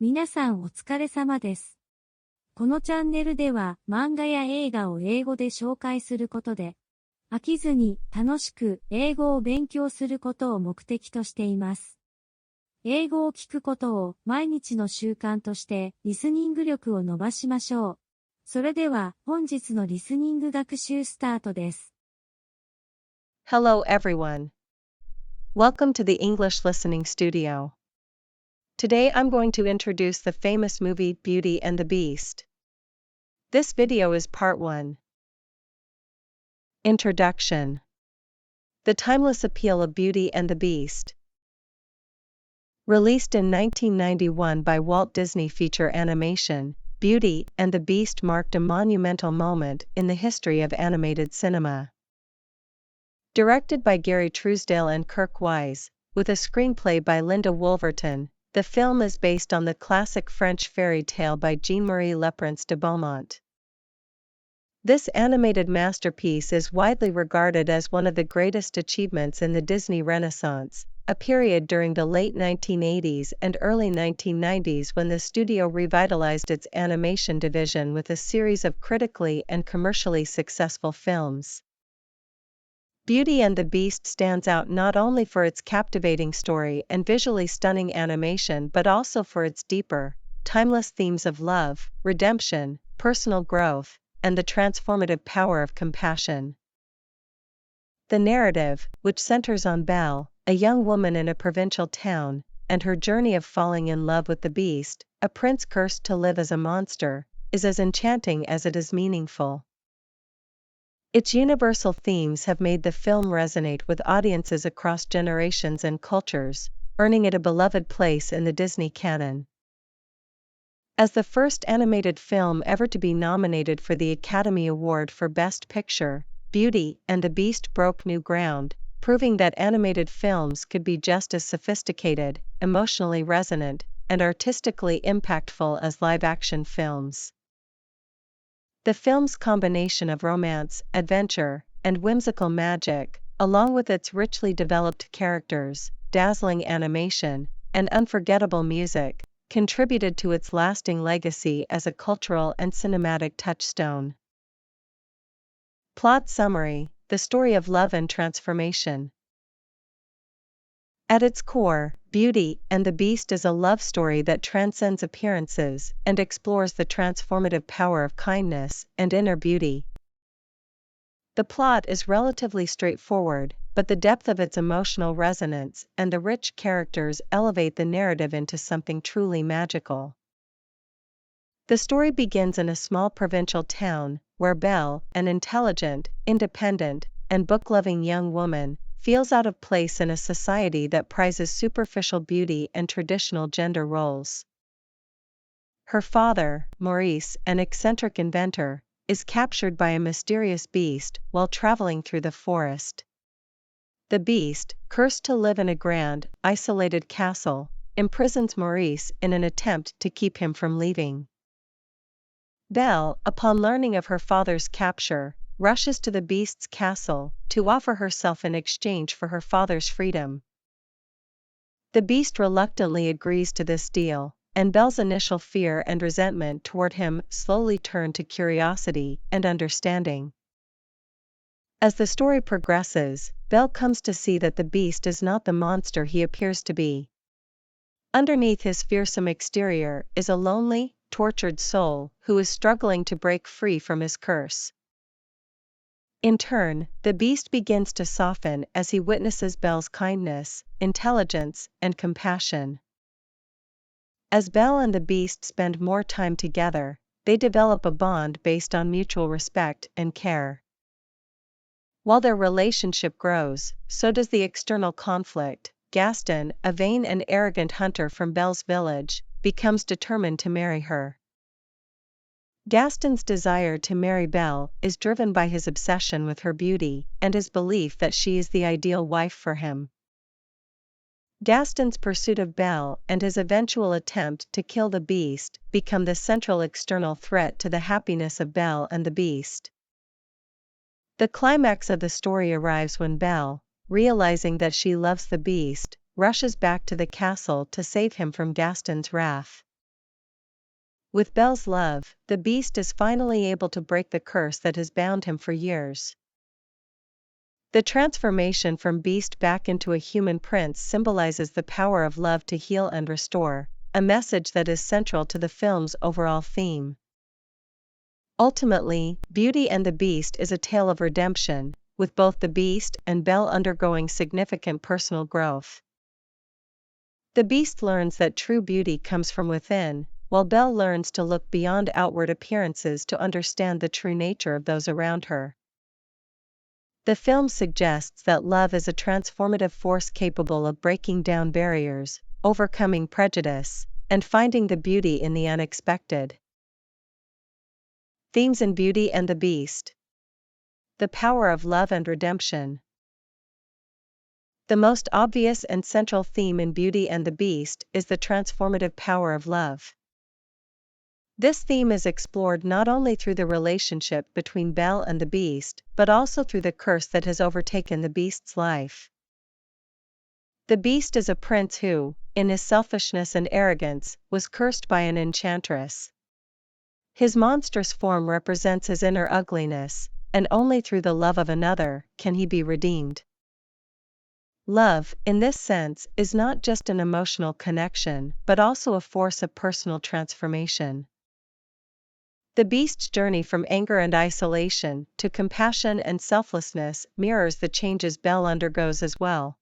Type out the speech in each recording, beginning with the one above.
皆さんお疲れ様です。このチャンネルでは漫画や映画を英語で紹介することで、飽きずに楽しく英語を勉強することを目的としています。英語を聞くことを毎日の習慣としてリスニング力を伸ばしましょう。それでは本日のリスニング学習スタートです。Hello everyone. Welcome to the English Listening Studio. Today I'm going to introduce the famous movie Beauty and the Beast. This video is part 1. Introduction. The timeless appeal of Beauty and the Beast. Released in 1991 by Walt Disney feature animation, Beauty and the Beast marked a monumental moment in the history of animated cinema. Directed by Gary Truesdale and Kirk Wise, with a screenplay by Linda Wolverton, the film is based on the classic French fairy tale by Jean-Marie Le Prince de Beaumont. This animated masterpiece is widely regarded as one of the greatest achievements in the Disney Renaissance, a period during the late 1980s and early 1990s when the studio revitalized its animation division with a series of critically and commercially successful films. Beauty and the Beast stands out not only for its captivating story and visually stunning animation but also for its deeper, timeless themes of love, redemption, personal growth, and the transformative power of compassion. The narrative, which centers on Belle, a young woman in a provincial town, and her journey of falling in love with the Beast, a prince cursed to live as a monster, is as enchanting as it is meaningful. Its universal themes have made the film resonate with audiences across generations and cultures, earning it a beloved place in the Disney canon. As the first animated film ever to be nominated for the Academy Award for Best Picture, Beauty and the Beast broke new ground, proving that animated films could be just as sophisticated, emotionally resonant, and artistically impactful as live-action films. The film's combination of romance, adventure, and whimsical magic, along with its richly developed characters, dazzling animation, and unforgettable music, contributed to its lasting legacy as a cultural and cinematic touchstone. Plot summary: the story of love and transformation. At its core, Beauty and the Beast is a love story that transcends appearances and explores the transformative power of kindness and inner beauty. The plot is relatively straightforward, but the depth of its emotional resonance and the rich characters elevate the narrative into something truly magical. The story begins in a small provincial town, where Belle, an intelligent, independent, and book-loving young woman, feels out of place in a society that prizes superficial beauty and traditional gender roles. Her father, Maurice, an eccentric inventor, is captured by a mysterious beast while traveling through the forest. The beast, cursed to live in a grand, isolated castle, imprisons Maurice in an attempt to keep him from leaving. Belle, upon learning of her father's capture, rushes to the beast's castle to offer herself in exchange for her father's freedom. The beast reluctantly agrees to this deal, and Belle's initial fear and resentment toward him slowly turn to curiosity and understanding. As the story progresses, Belle comes to see that the beast is not the monster he appears to be. Underneath his fearsome exterior is a lonely, tortured soul who is struggling to break free from his curse. In turn, the beast begins to soften as he witnesses Belle's kindness, intelligence, and compassion. As Belle and the beast spend more time together, they develop a bond based on mutual respect and care. While their relationship grows, so does the external conflict. Gaston, a vain and arrogant hunter from Belle's village, becomes determined to marry her. Gaston's desire to marry Belle is driven by his obsession with her beauty and his belief that she is the ideal wife for him. Gaston's pursuit of Belle and his eventual attempt to kill the beast become the central external threat to the happiness of Belle and the beast. The climax of the story arrives when Belle, realizing that she loves the beast, rushes back to the castle to save him from Gaston's wrath. With Belle's love, the Beast is finally able to break the curse that has bound him for years. The transformation from beast back into a human prince symbolizes the power of love to heal and restore, a message that is central to the film's overall theme. Ultimately, Beauty and the Beast is a tale of redemption, with both the Beast and Belle undergoing significant personal growth. The Beast learns that true beauty comes from within, while Belle learns to look beyond outward appearances to understand the true nature of those around her. The film suggests that love is a transformative force capable of breaking down barriers, overcoming prejudice, and finding the beauty in the unexpected. Themes in Beauty and the Beast. The power of love and redemption. The most obvious and central theme in Beauty and the Beast is the transformative power of love. This theme is explored not only through the relationship between Belle and the Beast, but also through the curse that has overtaken the Beast's life. The Beast is a prince who, in his selfishness and arrogance, was cursed by an enchantress. His monstrous form represents his inner ugliness, and only through the love of another can he be redeemed. Love, in this sense, is not just an emotional connection, but also a force of personal transformation. The Beast's journey from anger and isolation to compassion and selflessness mirrors the changes Belle undergoes as well.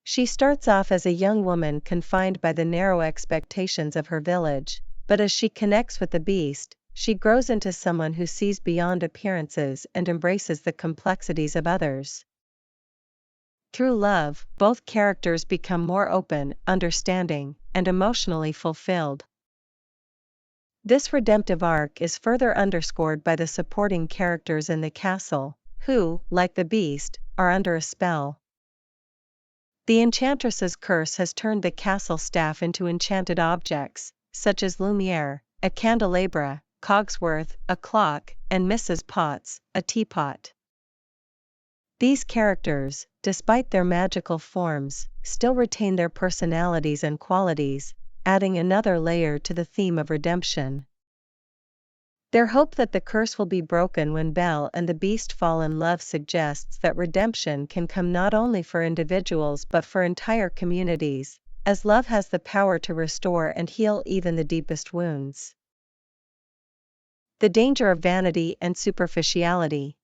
She starts off as a young woman confined by the narrow expectations of her village, but as she connects with the Beast, she grows into someone who sees beyond appearances and embraces the complexities of others. Through love, both characters become more open, understanding, and emotionally fulfilled. This redemptive arc is further underscored by the supporting characters in the castle, who, like the Beast, are under a spell. The enchantress's curse has turned the castle staff into enchanted objects, such as Lumiere, a candelabra, Cogsworth, a clock, and Mrs. Potts, a teapot. These characters, despite their magical forms, still retain their personalities and qualities, adding another layer to the theme of redemption. Their hope that the curse will be broken when Belle and the Beast fall in love suggests that redemption can come not only for individuals but for entire communities, as love has the power to restore and heal even the deepest wounds. The danger of vanity and superficiality.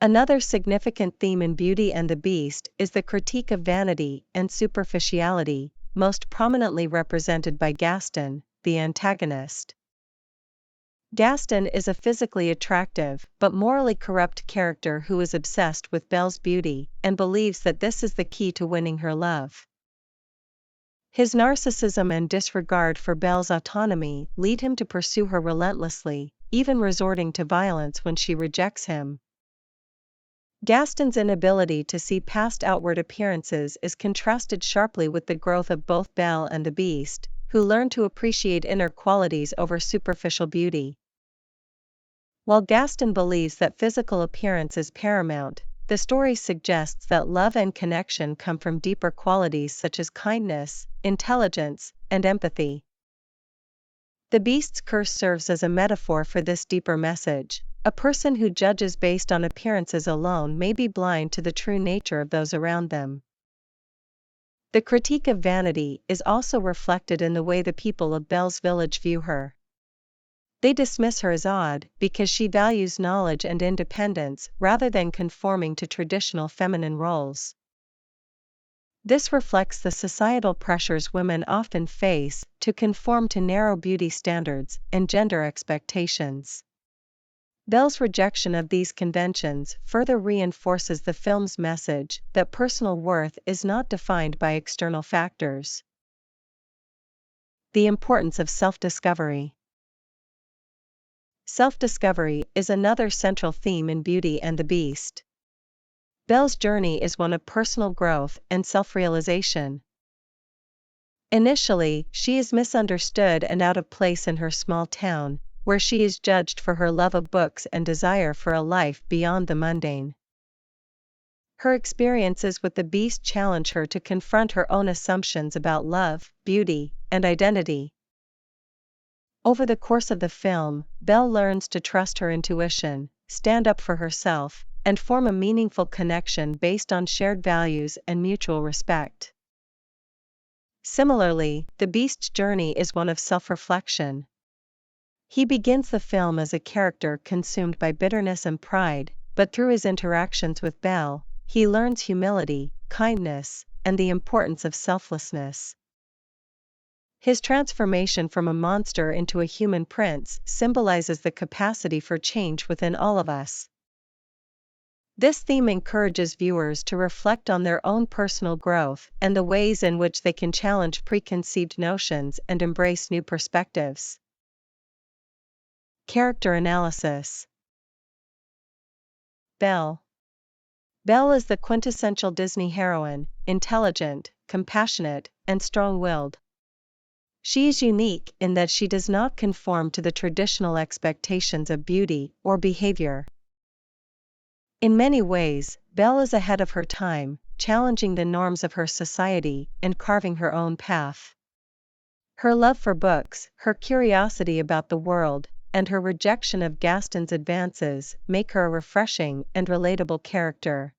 Another significant theme in Beauty and the Beast is the critique of vanity and superficiality, most prominently represented by Gaston, the antagonist. Gaston is a physically attractive but morally corrupt character who is obsessed with Belle's beauty and believes that this is the key to winning her love. His narcissism and disregard for Belle's autonomy lead him to pursue her relentlessly, even resorting to violence when she rejects him. Gaston's inability to see past outward appearances is contrasted sharply with the growth of both Belle and the Beast, who learn to appreciate inner qualities over superficial beauty. While Gaston believes that physical appearance is paramount, the story suggests that love and connection come from deeper qualities such as kindness, intelligence, and empathy. The Beast's curse serves as a metaphor for this deeper message. A person who judges based on appearances alone may be blind to the true nature of those around them. The critique of vanity is also reflected in the way the people of Belle's village view her. They dismiss her as odd because she values knowledge and independence rather than conforming to traditional feminine roles. This reflects the societal pressures women often face to conform to narrow beauty standards and gender expectations. Belle's rejection of these conventions further reinforces the film's message that personal worth is not defined by external factors. The importance of self-discovery. Self-discovery is another central theme in Beauty and the Beast. Belle's journey is one of personal growth and self-realization. Initially, she is misunderstood and out of place in her small town, where she is judged for her love of books and desire for a life beyond the mundane. Her experiences with the Beast challenge her to confront her own assumptions about love, beauty, and identity. Over the course of the film, Belle learns to trust her intuition, stand up for herself, and form a meaningful connection based on shared values and mutual respect. Similarly, the Beast's journey is one of self-reflection. He begins the film as a character consumed by bitterness and pride, but through his interactions with Belle, he learns humility, kindness, and the importance of selflessness. His transformation from a monster into a human prince symbolizes the capacity for change within all of us. This theme encourages viewers to reflect on their own personal growth and the ways in which they can challenge preconceived notions and embrace new perspectives. Character analysis. Belle. Belle is the quintessential Disney heroine, intelligent, compassionate, and strong-willed. She is unique in that she does not conform to the traditional expectations of beauty or behavior. In many ways, Belle is ahead of her time, challenging the norms of her society and carving her own path. Her love for books, her curiosity about the world, and her rejection of Gaston's advances make her a refreshing and relatable character.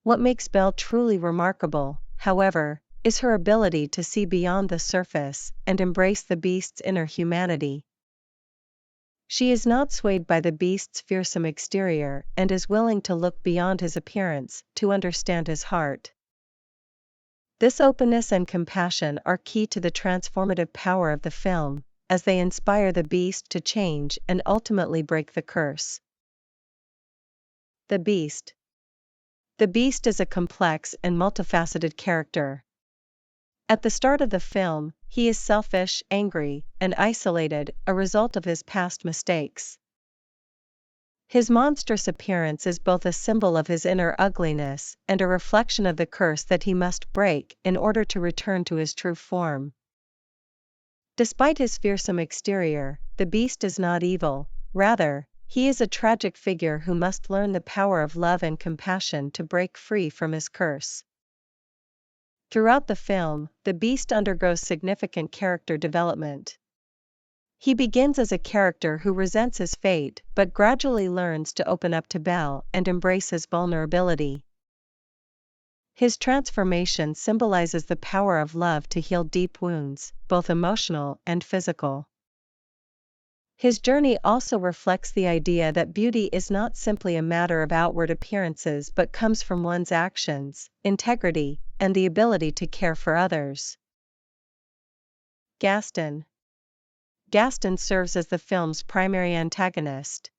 What makes Belle truly remarkable, however, is her ability to see beyond the surface and embrace the Beast's inner humanity. She is not swayed by the Beast's fearsome exterior and is willing to look beyond his appearance to understand his heart. This openness and compassion are key to the transformative power of the film, as they inspire the Beast to change and ultimately break the curse. The Beast. The Beast is a complex and multifaceted character. At the start of the film, he is selfish, angry, and isolated, a result of his past mistakes. His monstrous appearance is both a symbol of his inner ugliness and a reflection of the curse that he must break in order to return to his true form. Despite his fearsome exterior, the Beast is not evil, rather, he is a tragic figure who must learn the power of love and compassion to break free from his curse. Throughout the film, the Beast undergoes significant character development. He begins as a character who resents his fate but gradually learns to open up to Belle and embrace his vulnerability. His transformation symbolizes the power of love to heal deep wounds, both emotional and physical. His journey also reflects the idea that beauty is not simply a matter of outward appearances but comes from one's actions, integrity, and the ability to care for others. Gaston. Gaston serves as the film's primary antagonist.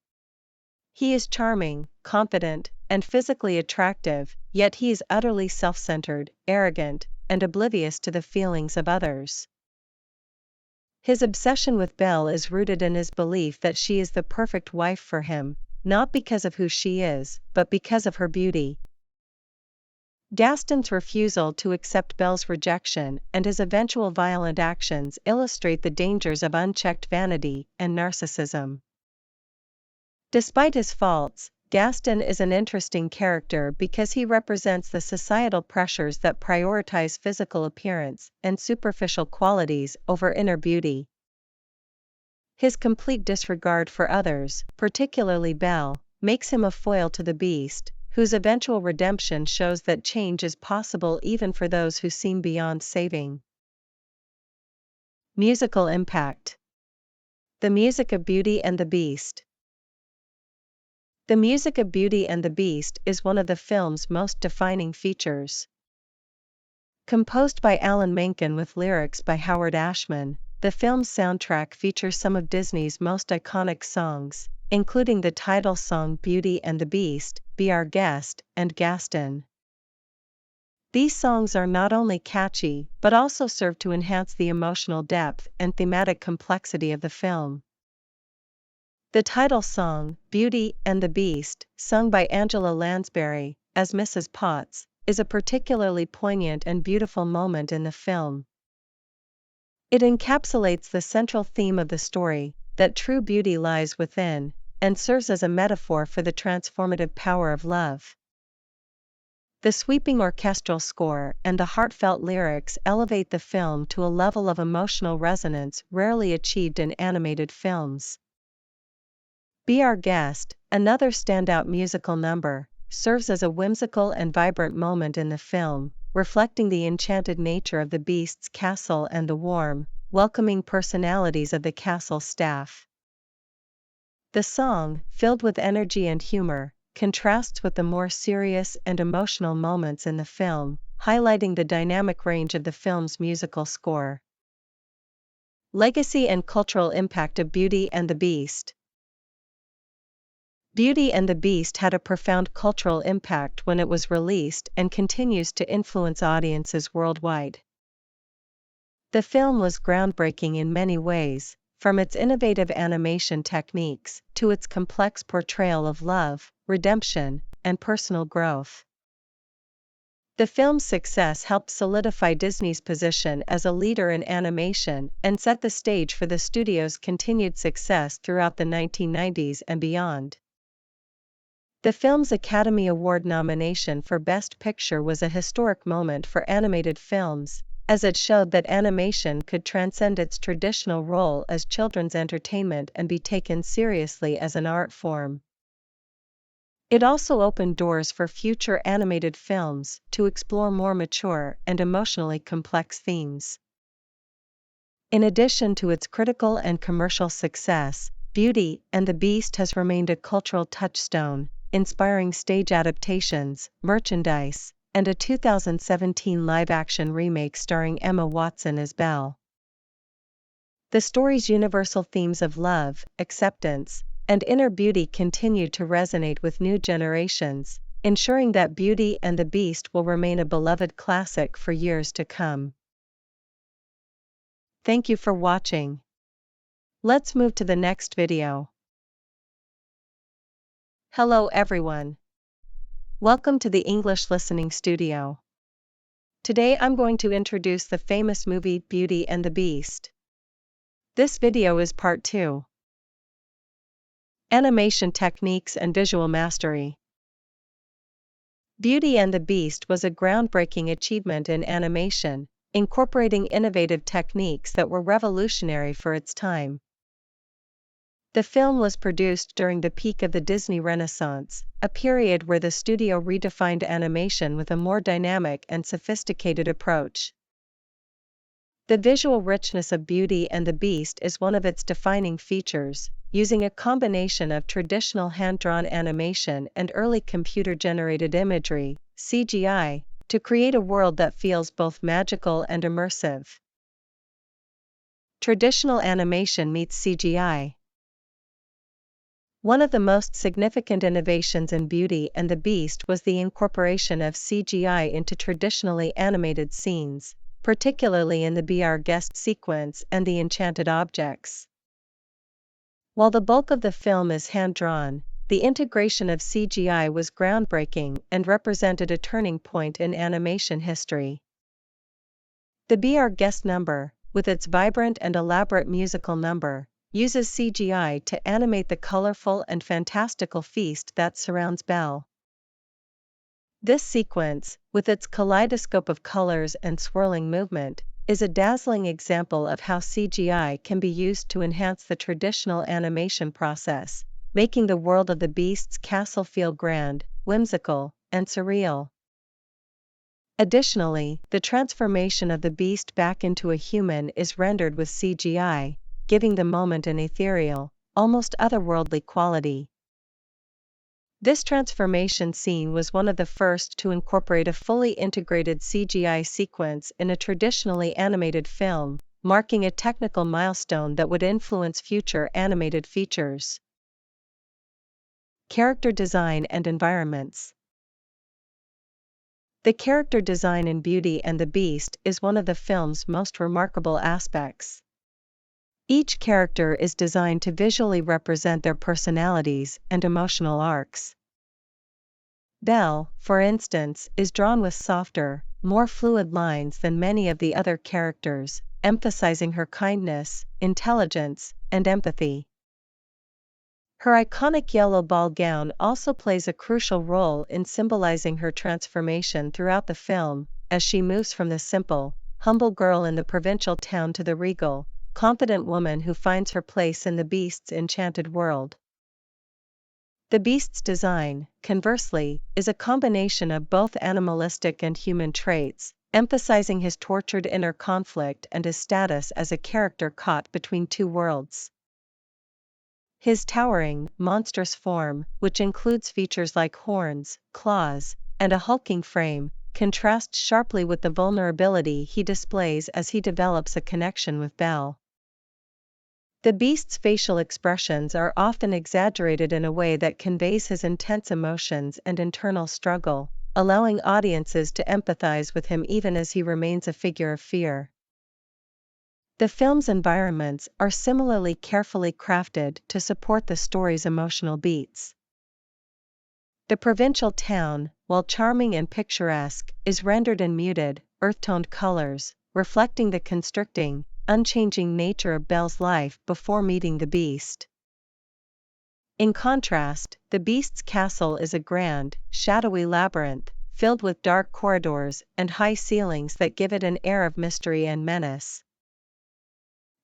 He is charming, confident, and physically attractive, yet he is utterly self-centered, arrogant, and oblivious to the feelings of others. His obsession with Belle is rooted in his belief that she is the perfect wife for him, not because of who she is, but because of her beauty. Gaston's refusal to accept Belle's rejection and his eventual violent actions illustrate the dangers of unchecked vanity and narcissism. Despite his faults, Gaston is an interesting character because he represents the societal pressures that prioritize physical appearance and superficial qualities over inner beauty. His complete disregard for others, particularly Belle, makes him a foil to the Beast, whose eventual redemption shows that change is possible even for those who seem beyond saving. Musical impact. The music of Beauty and the Beast. The music of Beauty and the Beast is one of the film's most defining features. Composed by Alan Menken with lyrics by Howard Ashman, the film's soundtrack features some of Disney's most iconic songs, including the title song Beauty and the Beast, Be Our Guest, and Gaston. These songs are not only catchy but also serve to enhance the emotional depth and thematic complexity of the film. The title song, Beauty and the Beast, sung by Angela Lansbury, as Mrs. Potts, is a particularly poignant and beautiful moment in the film. It encapsulates the central theme of the story, that true beauty lies within, and serves as a metaphor for the transformative power of love. The sweeping orchestral score and the heartfelt lyrics elevate the film to a level of emotional resonance rarely achieved in animated films. Be Our Guest, another standout musical number, serves as a whimsical and vibrant moment in the film, reflecting the enchanted nature of the Beast's castle and the warm, welcoming personalities of the castle staff. The song, filled with energy and humor, contrasts with the more serious and emotional moments in the film, highlighting the dynamic range of the film's musical score. Legacy and cultural impact of Beauty and the Beast. Beauty and the Beast had a profound cultural impact when it was released and continues to influence audiences worldwide. The film was groundbreaking in many ways, from its innovative animation techniques to its complex portrayal of love, redemption, and personal growth. The film's success helped solidify Disney's position as a leader in animation and set the stage for the studio's continued success throughout the 1990s and beyond. The film's Academy Award nomination for Best Picture was a historic moment for animated films, as it showed that animation could transcend its traditional role as children's entertainment and be taken seriously as an art form. It also opened doors for future animated films to explore more mature and emotionally complex themes. In addition to its critical and commercial success, Beauty and the Beast has remained a cultural touchstone, inspiring stage adaptations, merchandise, and a 2017 live-action remake starring Emma Watson as Belle. The story's universal themes of love, acceptance, and inner beauty continue to resonate with new generations, ensuring that Beauty and the Beast will remain a beloved classic for years to come. Thank you for watching. Let's move to the next video. Hello everyone. Welcome to the English Listening Studio. Today I'm going to introduce the famous movie Beauty and the Beast. This video is part 2. Animation techniques and visual mastery. Beauty and the Beast was a groundbreaking achievement in animation, incorporating innovative techniques that were revolutionary for its time. The film was produced during the peak of the Disney Renaissance, a period where the studio redefined animation with a more dynamic and sophisticated approach. The visual richness of Beauty and the Beast is one of its defining features, using a combination of traditional hand-drawn animation and early computer-generated imagery, CGI, to create a world that feels both magical and immersive. Traditional animation meets CGI. One of the most significant innovations in Beauty and the Beast was the incorporation of CGI into traditionally animated scenes, particularly in the Be Our Guest sequence and the enchanted objects. While the bulk of the film is hand-drawn, the integration of CGI was groundbreaking and represented a turning point in animation history. The Be Our Guest number, with its vibrant and elaborate musical number, uses CGI to animate the colorful and fantastical feast that surrounds Belle. This sequence, with its kaleidoscope of colors and swirling movement, is a dazzling example of how CGI can be used to enhance the traditional animation process, making the world of the Beast's castle feel grand, whimsical, and surreal. Additionally, the transformation of the Beast back into a human is rendered with CGI, giving the moment an ethereal, almost otherworldly quality. This transformation scene was one of the first to incorporate a fully integrated CGI sequence in a traditionally animated film, marking a technical milestone that would influence future animated features. Character design and environments. The character design in Beauty and the Beast is one of the film's most remarkable aspects. Each character is designed to visually represent their personalities and emotional arcs. Belle, for instance, is drawn with softer, more fluid lines than many of the other characters, emphasizing her kindness, intelligence, and empathy. Her iconic yellow ball gown also plays a crucial role in symbolizing her transformation throughout the film, as she moves from the simple, humble girl in the provincial town to the regal, confident woman who finds her place in the beast's enchanted world. The beast's design, conversely, is a combination of both animalistic and human traits, emphasizing his tortured inner conflict and his status as a character caught between two worlds. His towering, monstrous form, which includes features like horns, claws, and a hulking frame, contrasts sharply with the vulnerability he displays as he develops a connection with Belle. The beast's facial expressions are often exaggerated in a way that conveys his intense emotions and internal struggle, allowing audiences to empathize with him even as he remains a figure of fear. The film's environments are similarly carefully crafted to support the story's emotional beats. The provincial town, while charming and picturesque, is rendered in muted, earth-toned colors, reflecting the constricting, unchanging nature of Belle's life before meeting the beast. In contrast, the beast's castle is a grand, shadowy labyrinth, filled with dark corridors and high ceilings that give it an air of mystery and menace.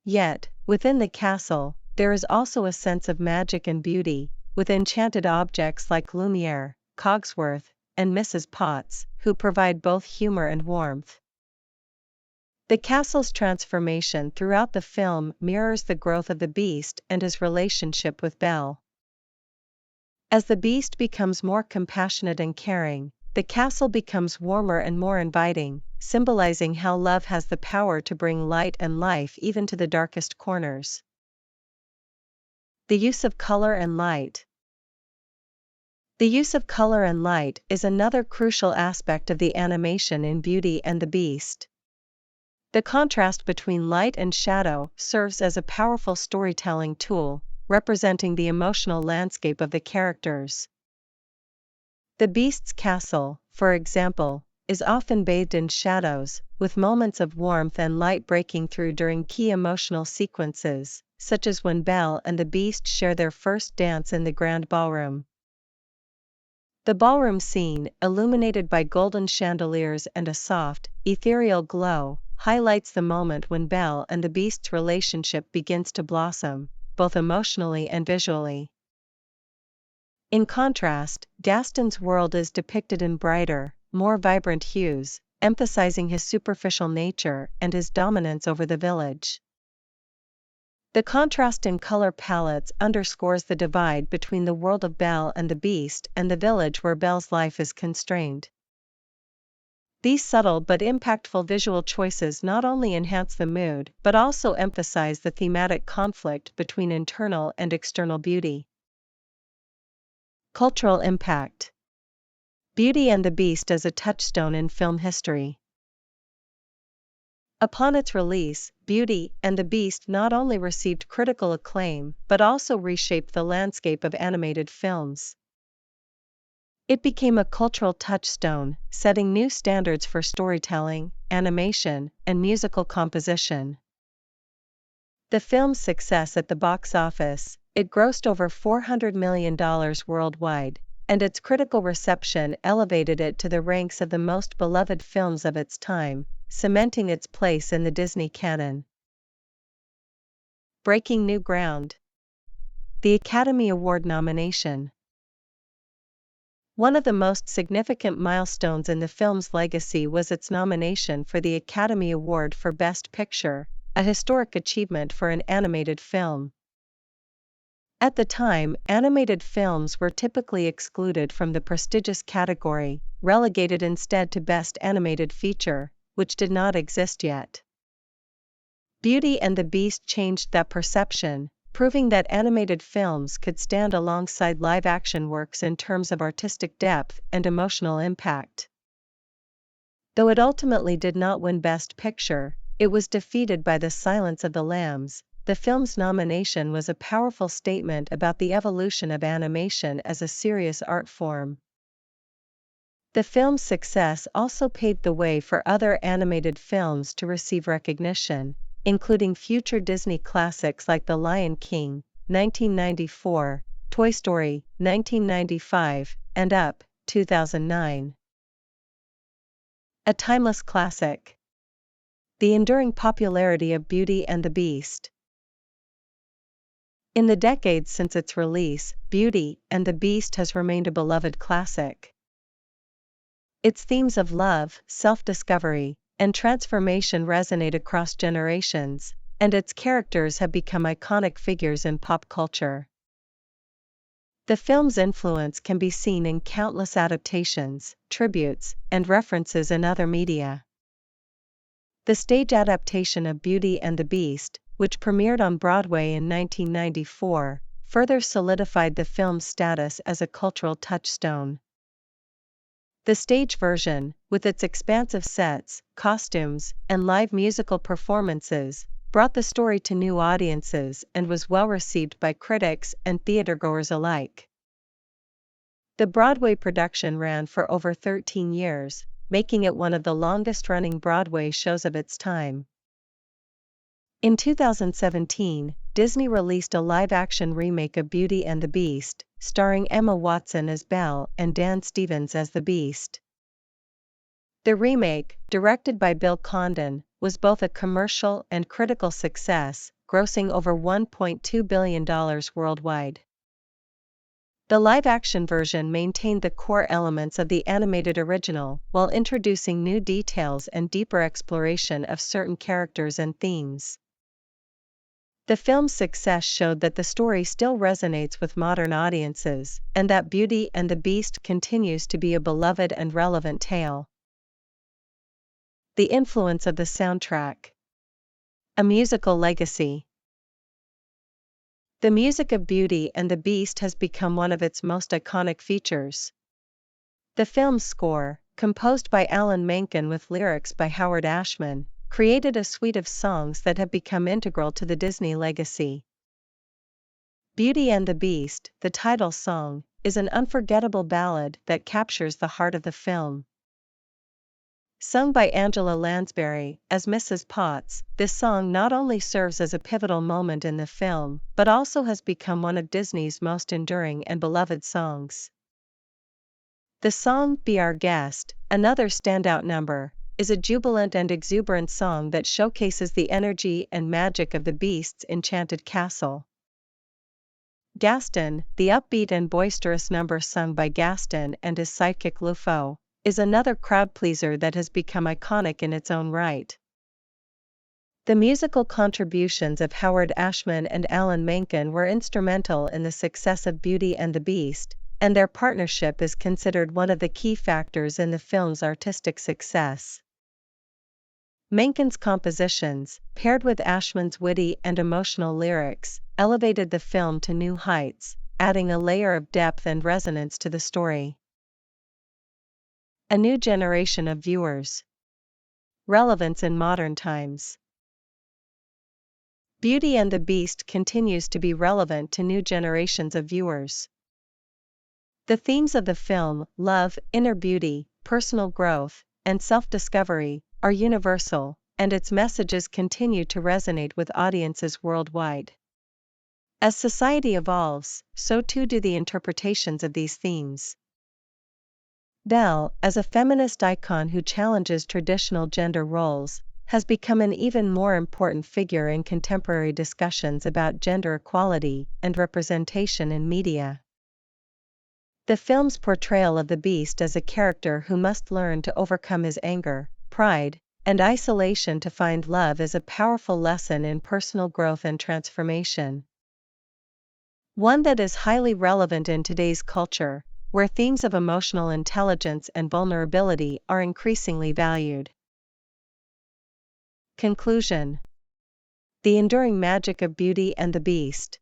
Yet, within the castle, there is also a sense of magic and beauty, with enchanted objects like Lumiere, Cogsworth, and Mrs. Potts, who provide both humor and warmth. The castle's transformation throughout the film mirrors the growth of the beast and his relationship with Belle. As the beast becomes more compassionate and caring, the castle becomes warmer and more inviting, symbolizing how love has the power to bring light and life even to the darkest corners. The use of color and light. The use of color and light is another crucial aspect of the animation in Beauty and the Beast. The contrast between light and shadow serves as a powerful storytelling tool, representing the emotional landscape of the characters. The Beast's castle, for example, is often bathed in shadows, with moments of warmth and light breaking through during key emotional sequences, such as when Belle and the Beast share their first dance in the grand ballroom. The ballroom scene, illuminated by golden chandeliers and a soft, ethereal glow, highlights the moment when Belle and the Beast's relationship begins to blossom, both emotionally and visually. In contrast, Gaston's world is depicted in brighter, more vibrant hues, emphasizing his superficial nature and his dominance over the village. The contrast in color palettes underscores the divide between the world of Belle and the Beast and the village where Belle's life is constrained. These subtle but impactful visual choices not only enhance the mood but also emphasize the thematic conflict between internal and external beauty. Cultural impact. Beauty and the Beast as a touchstone in film history. Upon its release, Beauty and the Beast not only received critical acclaim but also reshaped the landscape of animated films. It became a cultural touchstone, setting new standards for storytelling, animation, and musical composition. The film's success at the box office, it grossed over $400 million worldwide, and its critical reception elevated it to the ranks of the most beloved films of its time, cementing its place in the Disney canon. Breaking new ground. The Academy Award nomination. One of the most significant milestones in the film's legacy was its nomination for the Academy Award for Best Picture, a historic achievement for an animated film. At the time, animated films were typically excluded from the prestigious category, relegated instead to Best Animated Feature, which did not exist yet. Beauty and the Beast changed that perception, proving that animated films could stand alongside live-action works in terms of artistic depth and emotional impact. Though it ultimately did not win Best Picture, it was defeated by The Silence of the Lambs. The film's nomination was a powerful statement about the evolution of animation as a serious art form. The film's success also paved the way for other animated films to receive recognition, including future Disney classics like The Lion King, 1994, Toy Story, 1995, and Up, 2009. A timeless classic. The enduring popularity of Beauty and the Beast. In the decades since its release, Beauty and the Beast has remained a beloved classic. Its themes of love, self-discovery, and transformation resonate across generations, and its characters have become iconic figures in pop culture. The film's influence can be seen in countless adaptations, tributes, and references in other media. The stage adaptation of Beauty and the Beast, which premiered on Broadway in 1994, further solidified the film's status as a cultural touchstone. The stage version, with its expansive sets, costumes, and live musical performances, brought the story to new audiences and was well received by critics and theatergoers alike. The Broadway production ran for over 13 years, making it one of the longest-running Broadway shows of its time. In 2017, Disney released a live-action remake of Beauty and the Beast, starring Emma Watson as Belle and Dan Stevens as the Beast. The remake, directed by Bill Condon, was both a commercial and critical success, grossing over $1.2 billion worldwide. The live-action version maintained the core elements of the animated original while introducing new details and deeper exploration of certain characters and themes. The film's success showed that the story still resonates with modern audiences, and that Beauty and the Beast continues to be a beloved and relevant tale. The influence of the soundtrack. A musical legacy. The music of Beauty and the Beast has become one of its most iconic features. The film's score, composed by Alan Menken with lyrics by Howard Ashman, created a suite of songs that have become integral to the Disney legacy. Beauty and the Beast, the title song, is an unforgettable ballad that captures the heart of the film. Sung by Angela Lansbury as Mrs. Potts, this song not only serves as a pivotal moment in the film, but also has become one of Disney's most enduring and beloved songs. The song Be Our Guest, another standout number, is a jubilant and exuberant song that showcases the energy and magic of the Beast's enchanted castle. Gaston, the upbeat and boisterous number sung by Gaston and his sidekick Lufo, is another crowd-pleaser that has become iconic in its own right. The musical contributions of Howard Ashman and Alan Menken were instrumental in the success of Beauty and the Beast, and their partnership is considered one of the key factors in the film's artistic success. Menken's compositions, paired with Ashman's witty and emotional lyrics, elevated the film to new heights, adding a layer of depth and resonance to the story. A new generation of viewers. Relevance in modern times. Beauty and the Beast continues to be relevant to new generations of viewers. The themes of the film, love, inner beauty, personal growth, and self-discovery, are universal, and its messages continue to resonate with audiences worldwide. As society evolves, so too do the interpretations of these themes. Belle, as a feminist icon who challenges traditional gender roles, has become an even more important figure in contemporary discussions about gender equality and representation in media. The film's portrayal of the Beast as a character who must learn to overcome his anger, pride, and isolation to find love is a powerful lesson in personal growth and transformation. One that is highly relevant in today's culture, where themes of emotional intelligence and vulnerability are increasingly valued. Conclusion. The enduring magic of Beauty and the Beast.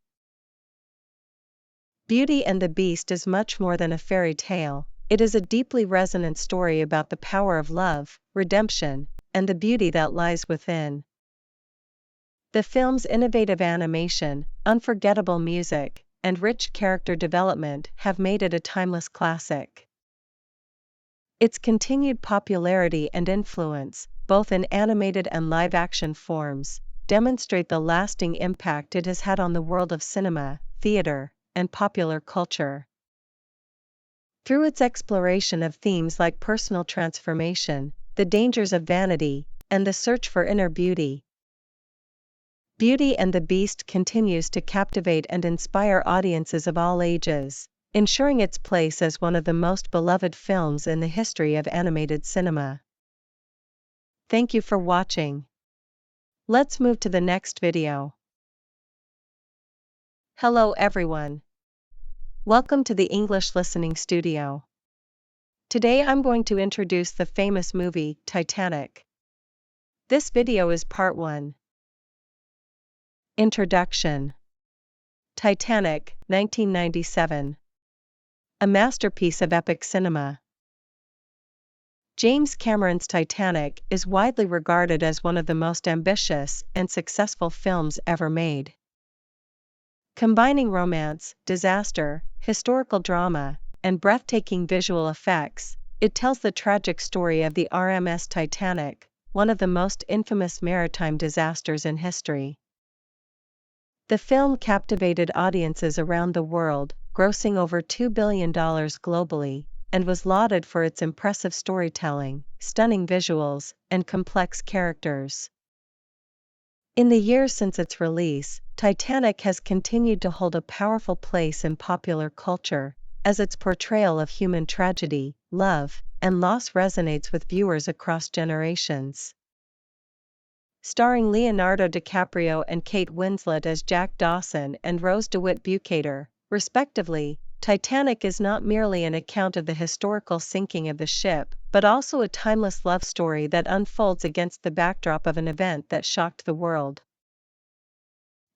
Beauty and the Beast is much more than a fairy tale. It is a deeply resonant story about the power of love, redemption, and the beauty that lies within. The film's innovative animation, unforgettable music, and rich character development have made it a timeless classic. Its continued popularity and influence, both in animated and live-action forms, demonstrate the lasting impact it has had on the world of cinema, theater, and popular culture. Through its exploration of themes like personal transformation, the dangers of vanity, and the search for inner beauty, Beauty and the Beast continues to captivate and inspire audiences of all ages, ensuring its place as one of the most beloved films in the history of animated cinema. Thank you for watching. Let's move to the next video. Hello everyone. Welcome to the English Listening Studio. Today I'm going to introduce the famous movie, Titanic. This video is part 1. Introduction. Titanic, 1997. A masterpiece of epic cinema. James Cameron's Titanic is widely regarded as one of the most ambitious and successful films ever made. Combining romance, disaster, historical drama, and breathtaking visual effects, it tells the tragic story of the RMS Titanic, one of the most infamous maritime disasters in history. The film captivated audiences around the world, grossing over $2 billion globally, and was lauded for its impressive storytelling, stunning visuals, and complex characters. In the years since its release, Titanic has continued to hold a powerful place in popular culture, as its portrayal of human tragedy, love, and loss resonates with viewers across generations. Starring Leonardo DiCaprio and Kate Winslet as Jack Dawson and Rose DeWitt Bukater, respectively, Titanic is not merely an account of the historical sinking of the ship, but also a timeless love story that unfolds against the backdrop of an event that shocked the world.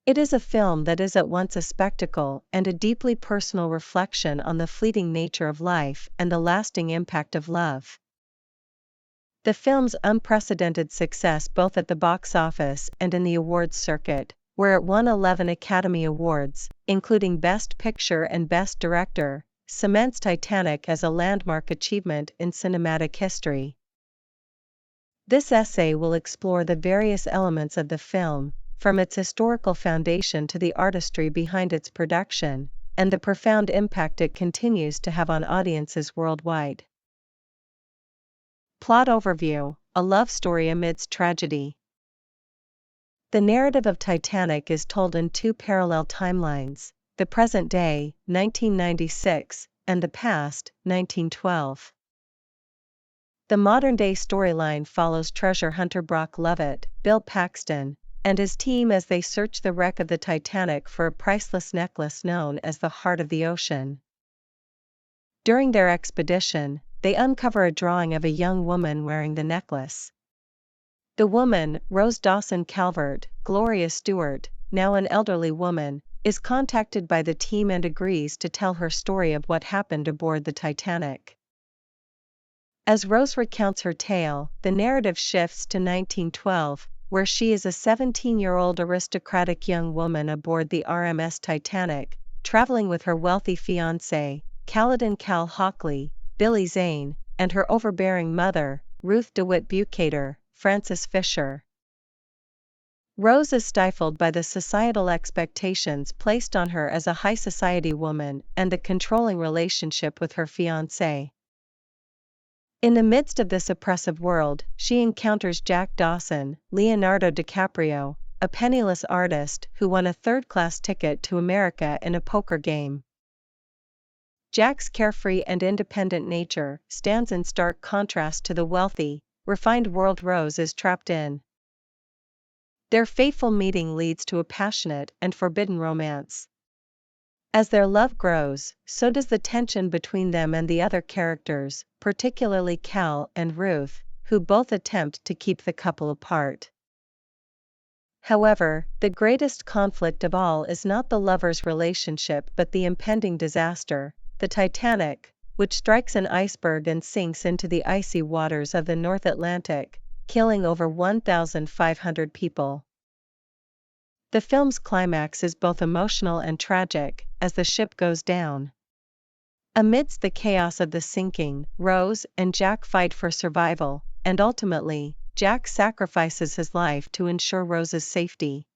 It is a film that is at once a spectacle and a deeply personal reflection on the fleeting nature of life and the lasting impact of love. The film's unprecedented success both at the box office and in the awards circuit, where it won 11 Academy Awards, including Best Picture and Best Director, cements Titanic as a landmark achievement in cinematic history. This essay will explore the various elements of the film, from its historical foundation to the artistry behind its production, and the profound impact it continues to have on audiences worldwide. Plot overview: a love story amidst tragedy. The narrative of Titanic is told in two parallel timelines, the present day, 1996, and the past, 1912. The modern-day storyline follows treasure hunter Brock Lovett, Bill Paxton, and his team as they search the wreck of the Titanic for a priceless necklace known as the Heart of the Ocean. During their expedition, they uncover a drawing of a young woman wearing the necklace. The woman, Rose Dawson Calvert, Gloria Stewart, now an elderly woman, is contacted by the team and agrees to tell her story of what happened aboard the Titanic. As Rose recounts her tale, the narrative shifts to 1912, where she is a 17-year-old aristocratic young woman aboard the RMS Titanic, traveling with her wealthy fiancé, Caledon Cal Hockley, Billy Zane, and her overbearing mother, Ruth DeWitt Bukater, Frances Fisher. Rose is stifled by the societal expectations placed on her as a high society woman and the controlling relationship with her fiancé. In the midst of this oppressive world, she encounters Jack Dawson, Leonardo DiCaprio, a penniless artist who won a third-class ticket to America in a poker game. Jack's carefree and independent nature stands in stark contrast to the wealthy, refined world Rose is trapped in. Their fateful meeting leads to a passionate and forbidden romance. As their love grows, so does the tension between them and the other characters, particularly Cal and Ruth, who both attempt to keep the couple apart. However, the greatest conflict of all is not the lovers' relationship but the impending disaster, the Titanic, which strikes an iceberg and sinks into the icy waters of the North Atlantic, killing over 1,500 people. The film's climax is both emotional and tragic, as the ship goes down. Amidst the chaos of the sinking, Rose and Jack fight for survival, and ultimately, Jack sacrifices his life to ensure Rose's safety.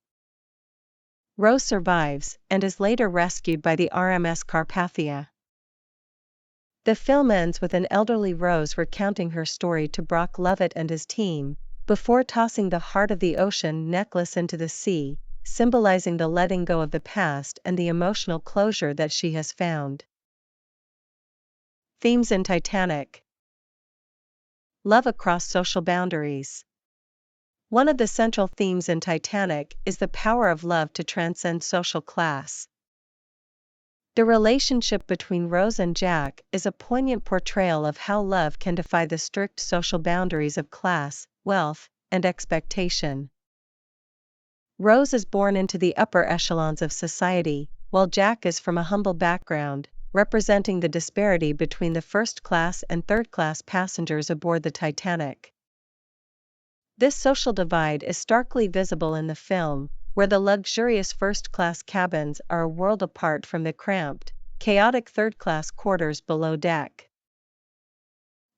Rose survives and is later rescued by the RMS Carpathia. The film ends with an elderly Rose recounting her story to Brock Lovett and his team, before tossing the Heart of the Ocean necklace into the sea, symbolizing the letting go of the past and the emotional closure that she has found. Themes in Titanic. Love across social boundaries. One of the central themes in Titanic is the power of love to transcend social class. The relationship between Rose and Jack is a poignant portrayal of how love can defy the strict social boundaries of class, wealth, and expectation. Rose is born into the upper echelons of society, while Jack is from a humble background, representing the disparity between the first-class and third-class passengers aboard the Titanic. This social divide is starkly visible in the film, where the luxurious first-class cabins are a world apart from the cramped, chaotic third-class quarters below deck.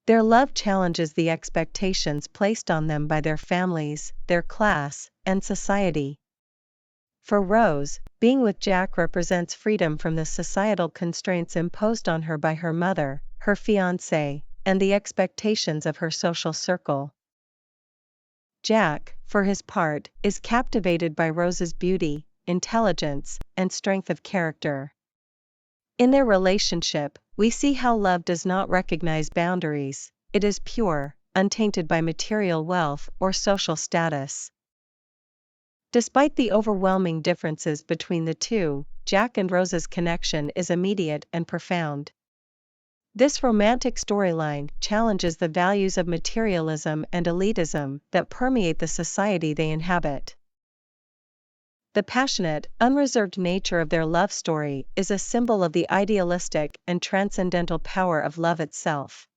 Their love challenges the expectations placed on them by their families, their class, and society. For Rose, being with Jack represents freedom from the societal constraints imposed on her by her mother, her fiancé, and the expectations of her social circle. Jack, for his part, is captivated by Rose's beauty, intelligence, and strength of character. In their relationship, we see how love does not recognize boundaries, it is pure, untainted by material wealth or social status. Despite the overwhelming differences between the two, Jack and Rose's connection is immediate and profound. This romantic storyline challenges the values of materialism and elitism that permeate the society they inhabit. The passionate, unreserved nature of their love story is a symbol of the idealistic and transcendental power of love itself.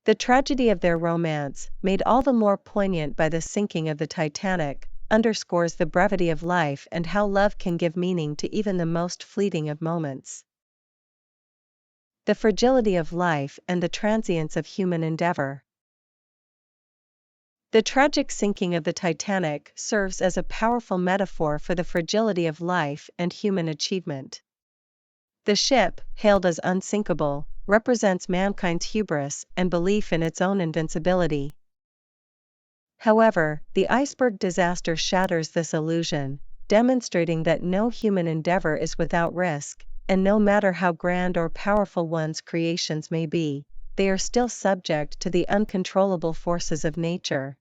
The tragedy of their romance, made all the more poignant by the sinking of the Titanic, underscores the brevity of life and how love can give meaning to even the most fleeting of moments. The fragility of life and the transience of human endeavor. The tragic sinking of the Titanic serves as a powerful metaphor for the fragility of life and human achievement. The ship, hailed as unsinkable, represents mankind's hubris and belief in its own invincibility. However, the iceberg disaster shatters this illusion, demonstrating that no human endeavor is without risk, and no matter how grand or powerful one's creations may be, they are still subject to the uncontrollable forces of nature.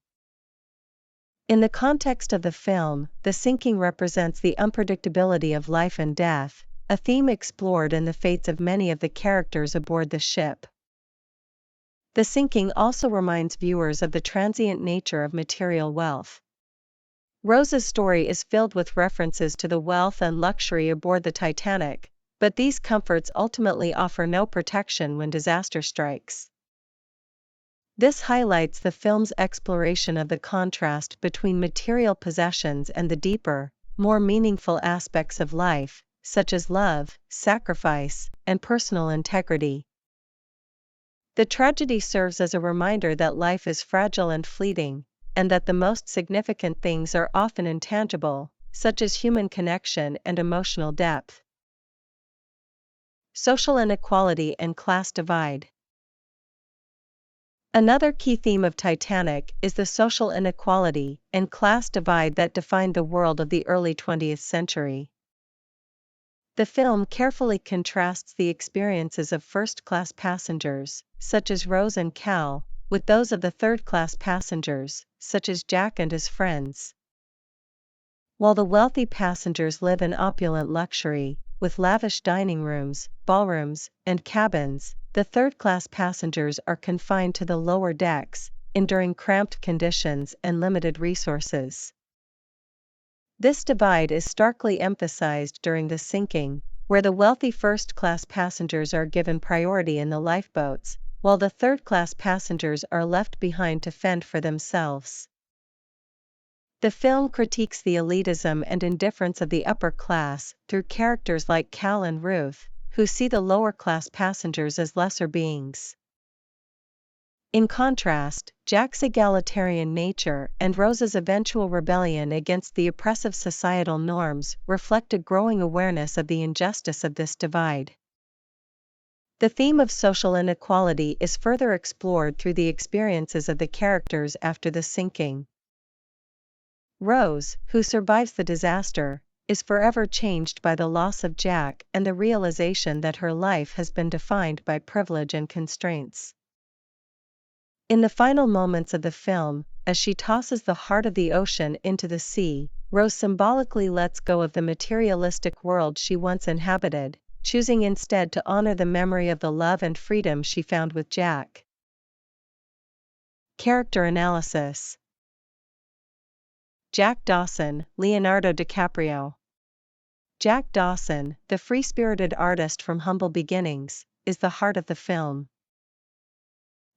In the context of the film, the sinking represents the unpredictability of life and death, a theme explored in the fates of many of the characters aboard the ship. The sinking also reminds viewers of the transient nature of material wealth. Rose's story is filled with references to the wealth and luxury aboard the Titanic, but these comforts ultimately offer no protection when disaster strikes. This highlights the film's exploration of the contrast between material possessions and the deeper, more meaningful aspects of life, such as love, sacrifice, and personal integrity. The tragedy serves as a reminder that life is fragile and fleeting, and that the most significant things are often intangible, such as human connection and emotional depth. Social inequality and class divide. Another key theme of Titanic is the social inequality and class divide that defined the world of the early 20th century. The film carefully contrasts the experiences of first-class passengers, such as Rose and Cal, with those of the third-class passengers, such as Jack and his friends. While the wealthy passengers live in opulent luxury, with lavish dining rooms, ballrooms, and cabins, the third-class passengers are confined to the lower decks, enduring cramped conditions and limited resources. This divide is starkly emphasized during the sinking, where the wealthy first-class passengers are given priority in the lifeboats, while the third-class passengers are left behind to fend for themselves. The film critiques the elitism and indifference of the upper class through characters like Cal and Ruth, who see the lower-class passengers as lesser beings. In contrast, Jack's egalitarian nature and Rose's eventual rebellion against the oppressive societal norms reflect a growing awareness of the injustice of this divide. The theme of social inequality is further explored through the experiences of the characters after the sinking. Rose, who survives the disaster, is forever changed by the loss of Jack and the realization that her life has been defined by privilege and constraints. In the final moments of the film, as she tosses the heart of the ocean into the sea, Rose symbolically lets go of the materialistic world she once inhabited, choosing instead to honor the memory of the love and freedom she found with Jack. Character analysis. Jack Dawson, Leonardo DiCaprio. Jack Dawson, the free-spirited artist from humble beginnings, is the heart of the film.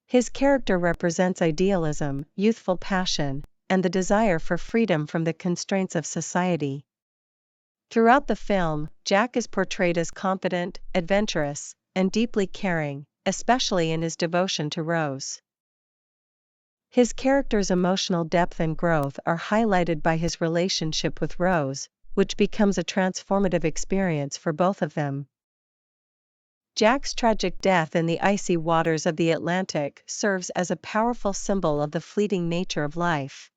His character represents idealism, youthful passion, and the desire for freedom from the constraints of society. Throughout the film, Jack is portrayed as confident, adventurous, and deeply caring, especially in his devotion to Rose. His character's emotional depth and growth are highlighted by his relationship with Rose, which becomes a transformative experience for both of them. Jack's tragic death in the icy waters of the Atlantic serves as a powerful symbol of the fleeting nature of life.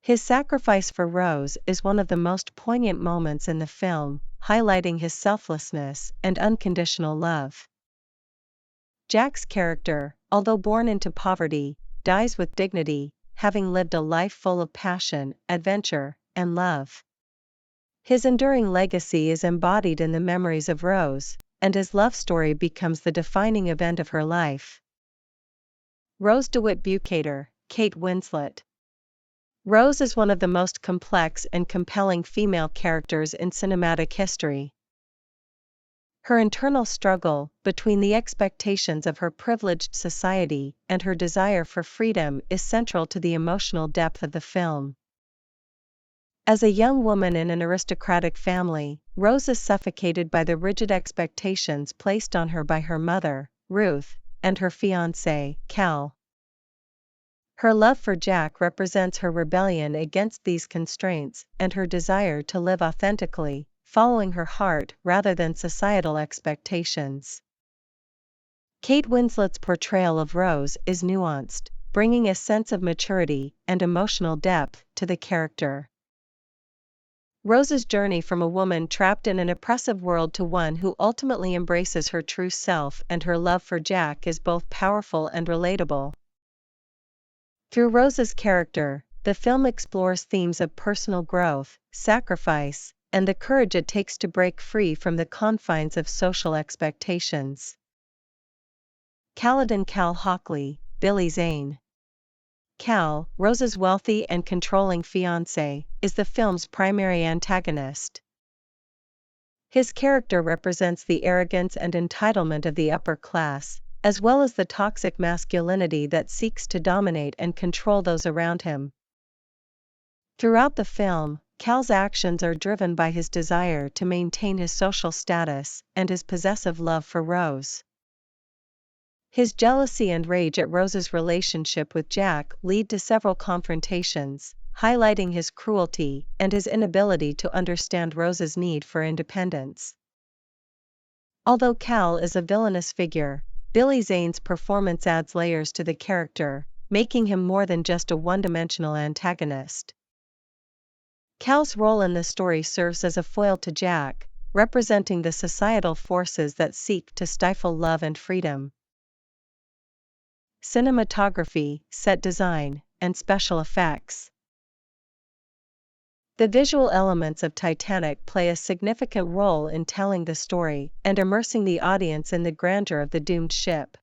His sacrifice for Rose is one of the most poignant moments in the film, highlighting his selflessness and unconditional love. Jack's character, although born into poverty, dies with dignity, having lived a life full of passion, adventure, and love. His enduring legacy is embodied in the memories of Rose, and his love story becomes the defining event of her life. Rose DeWitt Bukater, Kate Winslet. Rose is one of the most complex and compelling female characters in cinematic history. Her internal struggle between the expectations of her privileged society and her desire for freedom is central to the emotional depth of the film. As a young woman in an aristocratic family, Rose is suffocated by the rigid expectations placed on her by her mother, Ruth, and her fiancé, Cal. Her love for Jack represents her rebellion against these constraints and her desire to live authentically, following her heart rather than societal expectations. Kate Winslet's portrayal of Rose is nuanced, bringing a sense of maturity and emotional depth to the character. Rose's journey from a woman trapped in an oppressive world to one who ultimately embraces her true self and her love for Jack is both powerful and relatable. Through Rose's character, the film explores themes of personal growth, sacrifice, and the courage it takes to break free from the confines of social expectations. Caledon Cal Hockley, Billy Zane. Cal, Rose's wealthy and controlling fiancé, is the film's primary antagonist. His character represents the arrogance and entitlement of the upper class, as well as the toxic masculinity that seeks to dominate and control those around him. Throughout the film, Cal's actions are driven by his desire to maintain his social status and his possessive love for Rose. His jealousy and rage at Rose's relationship with Jack lead to several confrontations, highlighting his cruelty and his inability to understand Rose's need for independence. Although Cal is a villainous figure, Billy Zane's performance adds layers to the character, making him more than just a one-dimensional antagonist. Cal's role in the story serves as a foil to Jack, representing the societal forces that seek to stifle love and freedom. Cinematography, set design, and special effects. The visual elements of Titanic play a significant role in telling the story and immersing the audience in the grandeur of the doomed ship.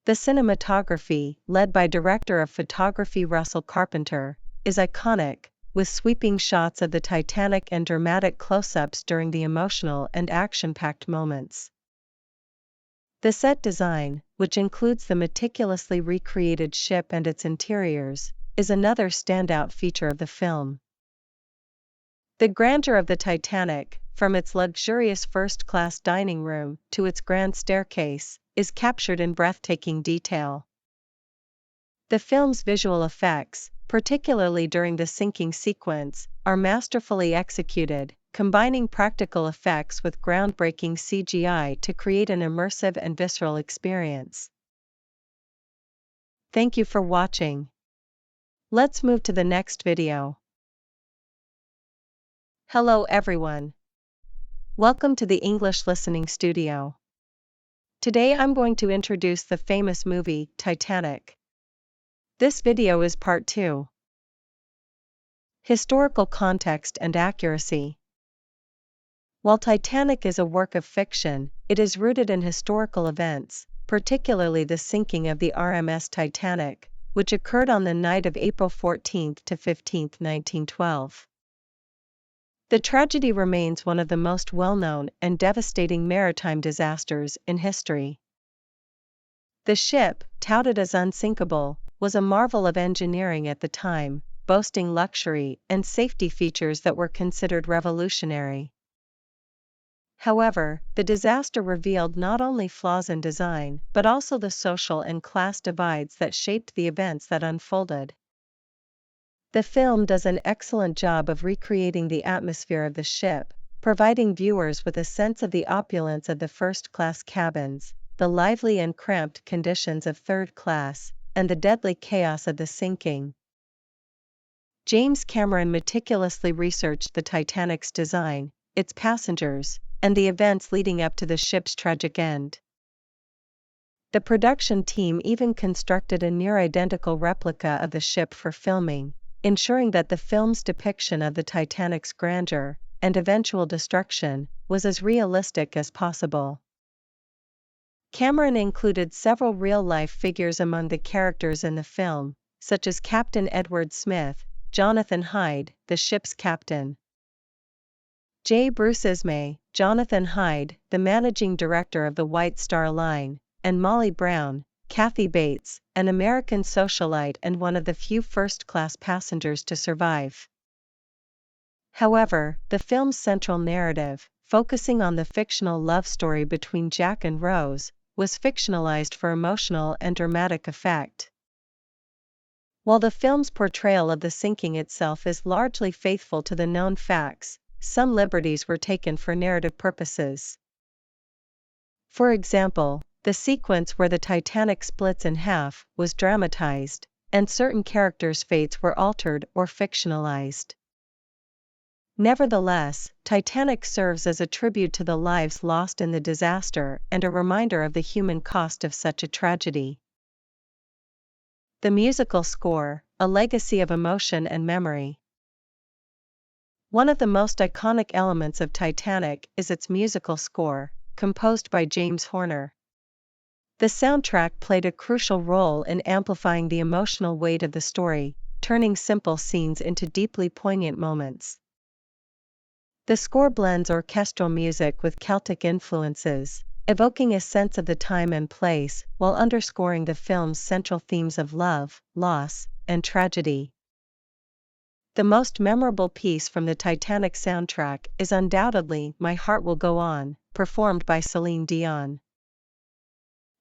The cinematography, led by director of photography Russell Carpenter, is iconic, with sweeping shots of the Titanic and dramatic close-ups during the emotional and action-packed moments. The set design, which includes the meticulously recreated ship and its interiors, is another standout feature of the film. The grandeur of the Titanic, from its luxurious first-class dining room to its grand staircase, is captured in breathtaking detail. The film's visual effects, particularly during the sinking sequence, are masterfully executed, combining practical effects with groundbreaking CGI to create an immersive and visceral experience. Thank you for watching. Let's move to the next video. Hello everyone. Welcome to the English Listening Studio. Today I'm going to introduce the famous movie, Titanic. This video is part 2. Historical context and accuracy. While Titanic is a work of fiction, it is rooted in historical events, particularly the sinking of the RMS Titanic, which occurred on the night of April 14 to 15, 1912. The tragedy remains one of the most well-known and devastating maritime disasters in history. The ship, touted as unsinkable, was a marvel of engineering at the time, boasting luxury and safety features that were considered revolutionary. However, the disaster revealed not only flaws in design but also the social and class divides that shaped the events that unfolded. The film does an excellent job of recreating the atmosphere of the ship, providing viewers with a sense of the opulence of the first-class cabins, the lively and cramped conditions of third class, and the deadly chaos of the sinking. James Cameron meticulously researched the Titanic's design, its passengers, and the events leading up to the ship's tragic end. The production team even constructed a near-identical replica of the ship for filming, ensuring that the film's depiction of the Titanic's grandeur and eventual destruction was as realistic as possible. Cameron included several real-life figures among the characters in the film, such as Captain Edward Smith, Jonathan Hyde, the ship's captain. J. Bruce Ismay, Jonathan Hyde, the managing director of the White Star Line, and Molly Brown, Kathy Bates, an American socialite and one of the few first-class passengers to survive. However, the film's central narrative, focusing on the fictional love story between Jack and Rose, was fictionalized for emotional and dramatic effect. While the film's portrayal of the sinking itself is largely faithful to the known facts, some liberties were taken for narrative purposes. For example, the sequence where the Titanic splits in half was dramatized, and certain characters' fates were altered or fictionalized. Nevertheless, Titanic serves as a tribute to the lives lost in the disaster and a reminder of the human cost of such a tragedy. The musical score, a legacy of emotion and memory. One of the most iconic elements of Titanic is its musical score, composed by James Horner. The soundtrack played a crucial role in amplifying the emotional weight of the story, turning simple scenes into deeply poignant moments. The score blends orchestral music with Celtic influences, evoking a sense of the time and place while underscoring the film's central themes of love, loss, and tragedy. The most memorable piece from the Titanic soundtrack is undoubtedly My Heart Will Go On, performed by Celine Dion.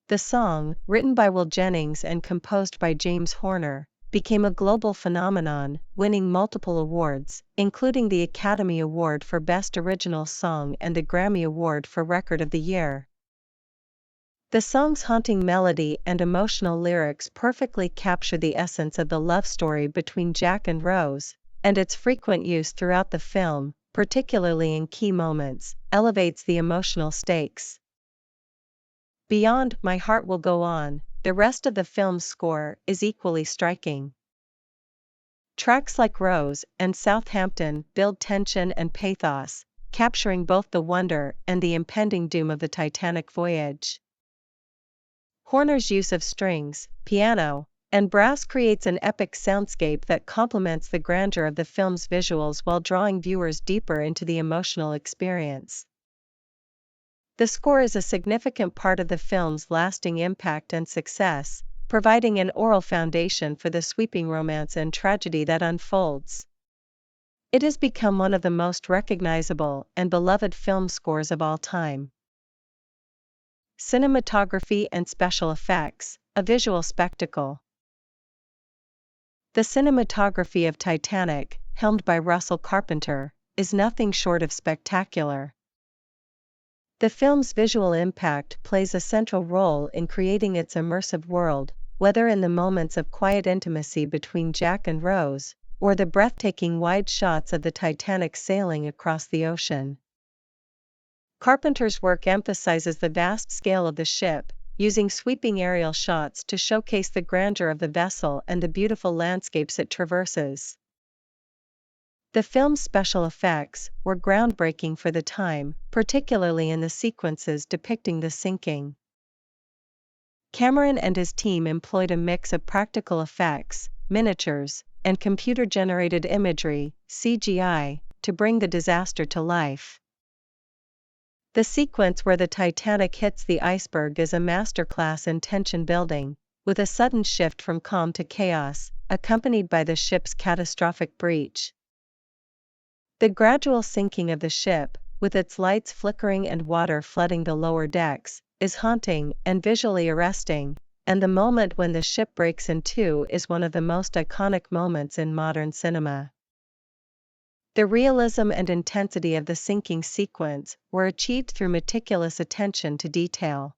The song, written by Will Jennings and composed by James Horner, became a global phenomenon, winning multiple awards, including the Academy Award for Best Original Song and the Grammy Award for Record of the Year. The song's haunting melody and emotional lyrics perfectly capture the essence of the love story between Jack and Rose, and its frequent use throughout the film, particularly in key moments, elevates the emotional stakes. Beyond My Heart Will Go On, the rest of the film's score is equally striking. Tracks like Rose and Southampton build tension and pathos, capturing both the wonder and the impending doom of the Titanic voyage. Horner's use of strings, piano, and brass creates an epic soundscape that complements the grandeur of the film's visuals while drawing viewers deeper into the emotional experience. The score is a significant part of the film's lasting impact and success, providing an oral foundation for the sweeping romance and tragedy that unfolds. It has become one of the most recognizable and beloved film scores of all time. Cinematography and special effects, a visual spectacle. The cinematography of Titanic, helmed by Russell Carpenter, is nothing short of spectacular. The film's visual impact plays a central role in creating its immersive world, whether in the moments of quiet intimacy between Jack and Rose, or the breathtaking wide shots of the Titanic sailing across the ocean. Carpenter's work emphasizes the vast scale of the ship, using sweeping aerial shots to showcase the grandeur of the vessel and the beautiful landscapes it traverses. The film's special effects were groundbreaking for the time, particularly in the sequences depicting the sinking. Cameron and his team employed a mix of practical effects, miniatures, and computer-generated imagery, CGI, to bring the disaster to life. The sequence where the Titanic hits the iceberg is a masterclass in tension building, with a sudden shift from calm to chaos, accompanied by the ship's catastrophic breach. The gradual sinking of the ship, with its lights flickering and water flooding the lower decks, is haunting and visually arresting, and the moment when the ship breaks in two is one of the most iconic moments in modern cinema. The realism and intensity of the sinking sequence were achieved through meticulous attention to detail.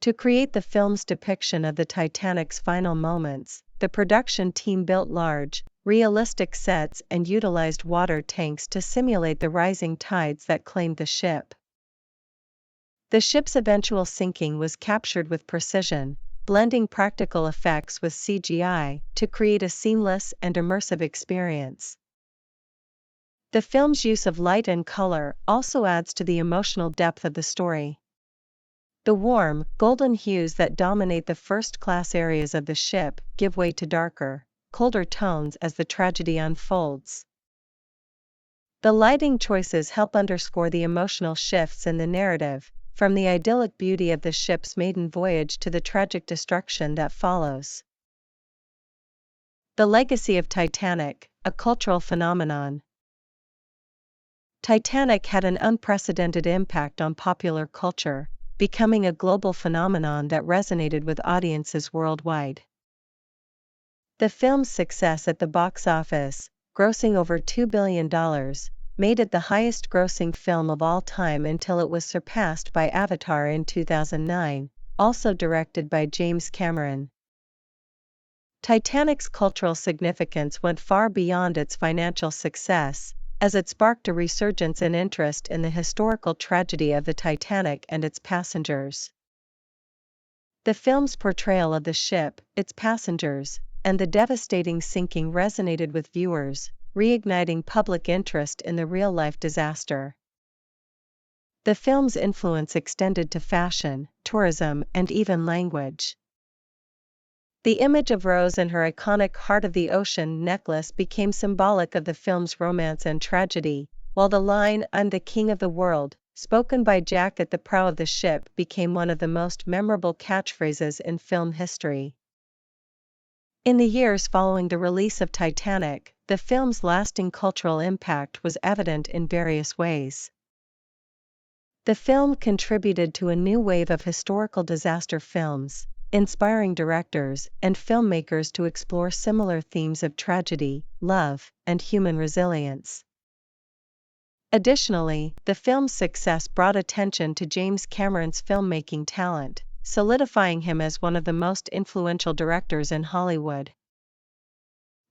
To create the film's depiction of the Titanic's final moments, the production team built large, realistic sets and utilized water tanks to simulate the rising tides that claimed the ship. The ship's eventual sinking was captured with precision, blending practical effects with CGI to create a seamless and immersive experience. The film's use of light and color also adds to the emotional depth of the story. The warm, golden hues that dominate the first-class areas of the ship give way to darker, colder tones as the tragedy unfolds. The lighting choices help underscore the emotional shifts in the narrative, from the idyllic beauty of the ship's maiden voyage to the tragic destruction that follows. The legacy of Titanic, a cultural phenomenon. Titanic had an unprecedented impact on popular culture, becoming a global phenomenon that resonated with audiences worldwide. The film's success at the box office, grossing over $2 billion, made it the highest-grossing film of all time until it was surpassed by Avatar in 2009, also directed by James Cameron. Titanic's cultural significance went far beyond its financial success, as it sparked a resurgence in interest in the historical tragedy of the Titanic and its passengers. The film's portrayal of the ship, its passengers, and the devastating sinking resonated with viewers, reigniting public interest in the real-life disaster. The film's influence extended to fashion, tourism, and even language. The image of Rose and her iconic Heart of the Ocean necklace became symbolic of the film's romance and tragedy, while the line "I'm the king of the world," spoken by Jack at the prow of the ship, became one of the most memorable catchphrases in film history. In the years following the release of Titanic, the film's lasting cultural impact was evident in various ways. The film contributed to a new wave of historical disaster films, inspiring directors and filmmakers to explore similar themes of tragedy, love, and human resilience. Additionally, the film's success brought attention to James Cameron's filmmaking talent, solidifying him as one of the most influential directors in Hollywood.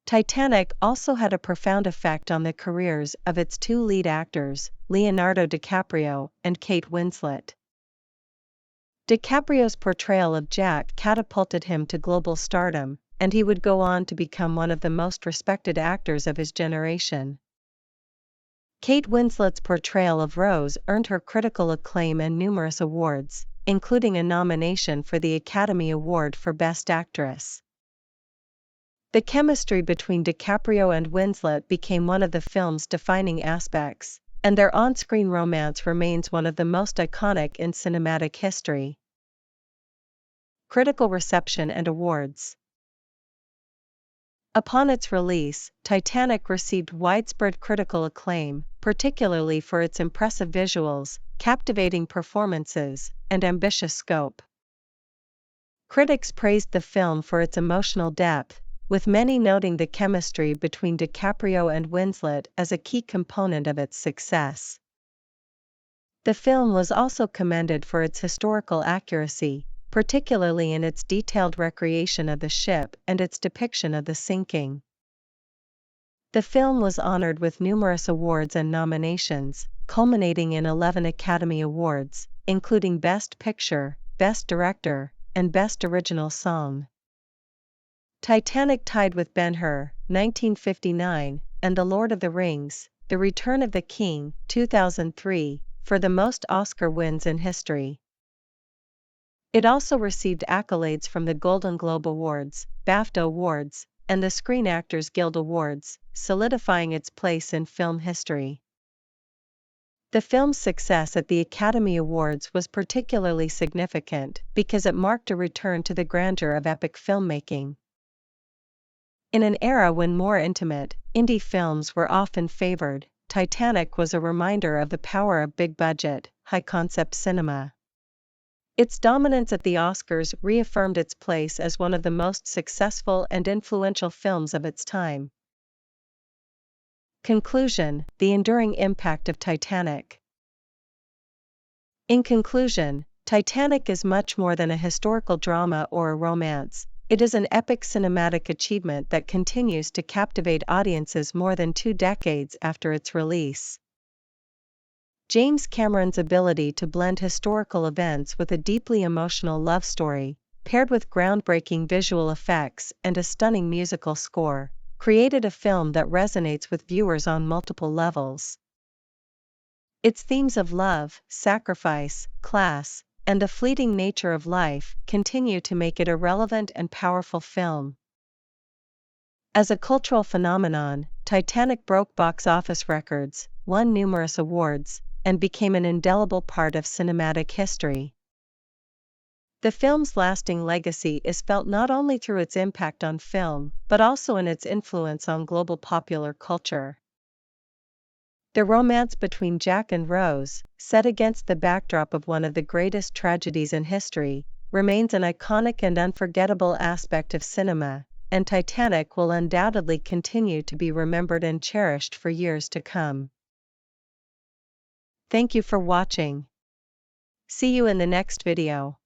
Titanic also had a profound effect on the careers of its two lead actors, Leonardo DiCaprio and Kate Winslet. DiCaprio's portrayal of Jack catapulted him to global stardom, and he would go on to become one of the most respected actors of his generation. Kate Winslet's portrayal of Rose earned her critical acclaim and numerous awards, including a nomination for the Academy Award for Best Actress. The chemistry between DiCaprio and Winslet became one of the film's defining aspects, and their on-screen romance remains one of the most iconic in cinematic history. Critical reception and awards. Upon its release, Titanic received widespread critical acclaim, particularly for its impressive visuals, captivating performances, and ambitious scope. Critics praised the film for its emotional depth, with many noting the chemistry between DiCaprio and Winslet as a key component of its success. The film was also commended for its historical accuracy, particularly in its detailed recreation of the ship and its depiction of the sinking. The film was honored with numerous awards and nominations, culminating in 11 Academy Awards, including Best Picture, Best Director, and Best Original Song. Titanic tied with Ben-Hur, 1959, and The Lord of the Rings, The Return of the King, 2003, for the most Oscar wins in history. It also received accolades from the Golden Globe Awards, BAFTA Awards, and the Screen Actors Guild Awards, solidifying its place in film history. The film's success at the Academy Awards was particularly significant because it marked a return to the grandeur of epic filmmaking. In an era when more intimate, indie films were often favored, Titanic was a reminder of the power of big-budget, high-concept cinema. Its dominance at the Oscars reaffirmed its place as one of the most successful and influential films of its time. Conclusion: the enduring impact of Titanic. In conclusion, Titanic is much more than a historical drama or a romance. It is an epic cinematic achievement that continues to captivate audiences more than 2 decades after its release. James Cameron's ability to blend historical events with a deeply emotional love story, paired with groundbreaking visual effects and a stunning musical score, created a film that resonates with viewers on multiple levels. Its themes of love, sacrifice, class, and the fleeting nature of life continue to make it a relevant and powerful film. As a cultural phenomenon, Titanic broke box office records, won numerous awards, and became an indelible part of cinematic history. The film's lasting legacy is felt not only through its impact on film, but also in its influence on global popular culture. The romance between Jack and Rose, set against the backdrop of one of the greatest tragedies in history, remains an iconic and unforgettable aspect of cinema, and Titanic will undoubtedly continue to be remembered and cherished for years to come. Thank you for watching. See you in the next video.